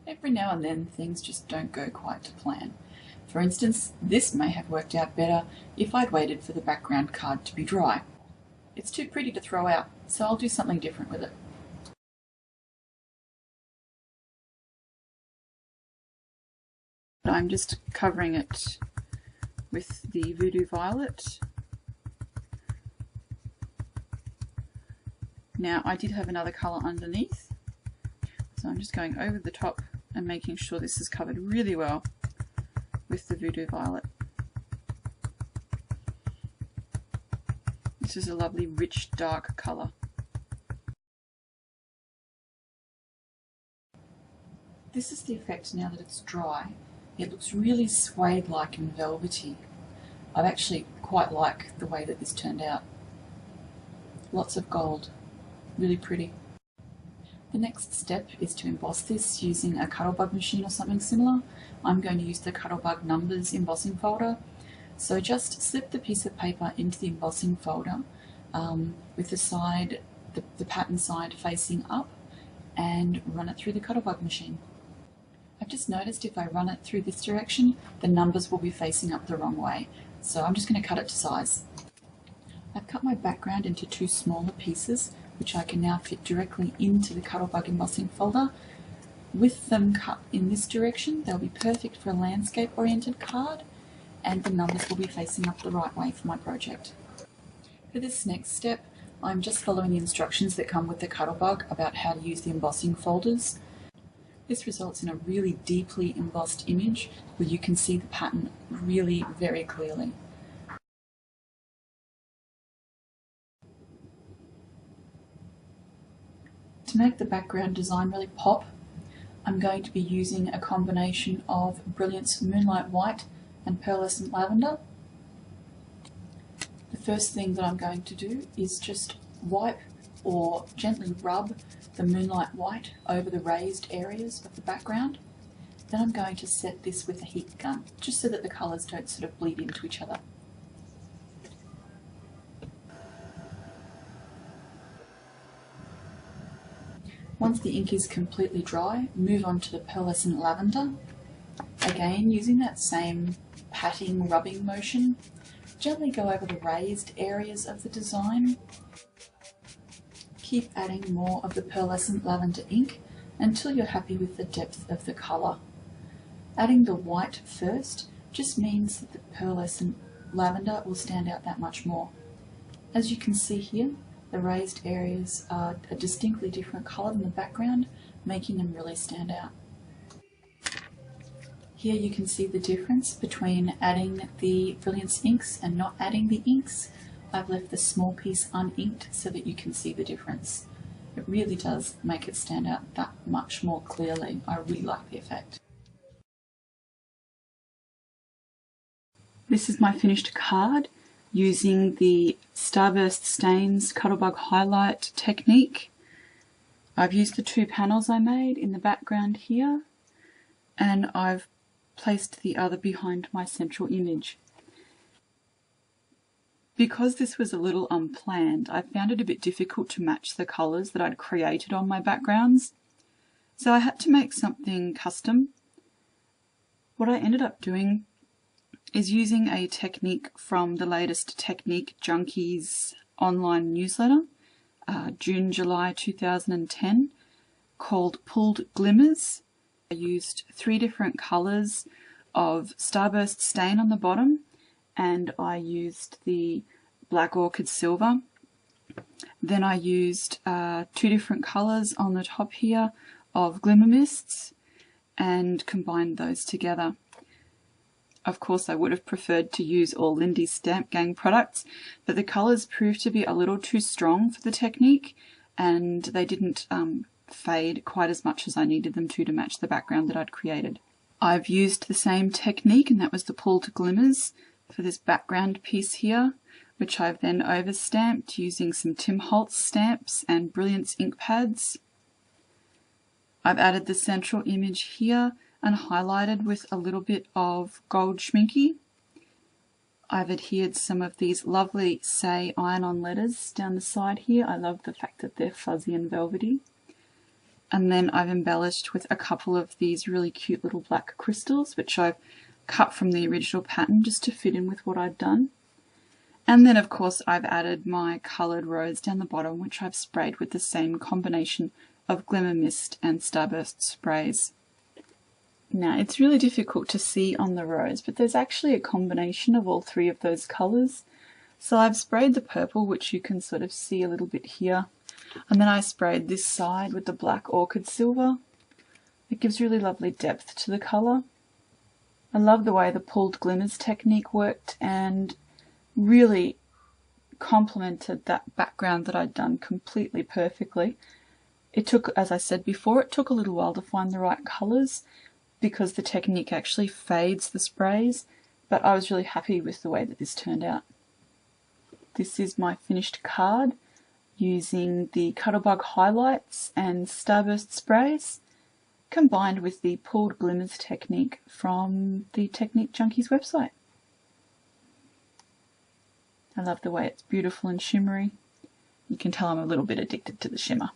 Every now and then things just don't go quite to plan. For instance, this may have worked out better if I'd waited for the background card to be dry. It's too pretty to throw out, so I'll do something different with it. I'm just covering it with the Voodoo Violet. Now I did have another colour underneath, so I'm just going over the top and making sure this is covered really well with the Voodoo Violet. This is a lovely rich dark colour. This is the effect now that it's dry. It looks really suede-like and velvety. I actually quite like the way that this turned out. Lots of gold, really pretty. The next step is to emboss this using a Cuttlebug machine or something similar. I'm going to use the Cuttlebug Numbers embossing folder. So just slip the piece of paper into the embossing folder with the pattern side facing up, and run it through the Cuttlebug machine. I've just noticed if I run it through this direction, the numbers will be facing up the wrong way. So I'm just going to cut it to size. I've cut my background into two smaller pieces, which I can now fit directly into the Cuttlebug embossing folder. With them cut in this direction, they'll be perfect for a landscape-oriented card, and the numbers will be facing up the right way for my project. For this next step, I'm just following the instructions that come with the Cuttlebug about how to use the embossing folders. This results in a really deeply embossed image where you can see the pattern really very clearly. To make the background design really pop, I'm going to be using a combination of Brilliance Moonlight White and Pearlescent Lavender. The first thing that I'm going to do is just wipe or gently rub the Moonlight White over the raised areas of the background. Then I'm going to set this with a heat gun, just so that the colours don't sort of bleed into each other. Once the ink is completely dry, move on to the Pearlescent Lavender. Again, using that same patting, rubbing motion, gently go over the raised areas of the design. Keep adding more of the Pearlescent Lavender ink until you're happy with the depth of the colour. Adding the white first just means that the Pearlescent Lavender will stand out that much more. As you can see here, the raised areas are a distinctly different colour than the background, making them really stand out. Here you can see the difference between adding the Brilliance inks and not adding the inks. I've left the small piece uninked so that you can see the difference. It really does make it stand out that much more clearly. I really like the effect. This is my finished card using the Starburst Stains Cuttlebug Highlight technique. I've used the two panels I made in the background here, and I've placed the other behind my central image. Because this was a little unplanned, I found it a bit difficult to match the colours that I'd created on my backgrounds, so I had to make something custom. What I ended up doing is using a technique from the latest Technique Junkies online newsletter, June-July 2010, called Pulled Glimmers. I used 3 different colours of Starburst Stain on the bottom, and I used the Black Orchid Silver. Then I used 2 different colours on the top here of Glimmer Mists and combined those together. Of course, I would have preferred to use all Lindy's Stamp Gang products, but the colours proved to be a little too strong for the technique, and they didn't fade quite as much as I needed them to match the background that I'd created. I've used the same technique, and that was the Pulled Glimmers, for this background piece here, which I've then overstamped using some Tim Holtz stamps and Brilliance ink pads. I've added the central image here and highlighted with a little bit of gold schminky. I've adhered some of these lovely Say iron-on letters down the side here. I love the fact that they're fuzzy and velvety. And then I've embellished with a couple of these really cute little black crystals, which I've cut from the original pattern just to fit in with what I'd done. And then of course I've added my coloured rose down the bottom, which I've sprayed with the same combination of Glimmer Mist and Starburst sprays. Now it's really difficult to see on the rose, but there's actually a combination of all three of those colours. So I've sprayed the purple, which you can sort of see a little bit here. And then I sprayed this side with the black orchid silver. It gives really lovely depth to the colour. I love the way the pulled glimmers technique worked and really complemented that background that I'd done completely perfectly. It took, as I said before, it took a little while to find the right colours because the technique actually fades the sprays, but I was really happy with the way that this turned out. This is my finished card using the Cuttlebug highlights and Starburst sprays combined with the pulled glimmers technique from the Technique Junkies website. I love the way it's beautiful and shimmery. You can tell I'm a little bit addicted to the shimmer.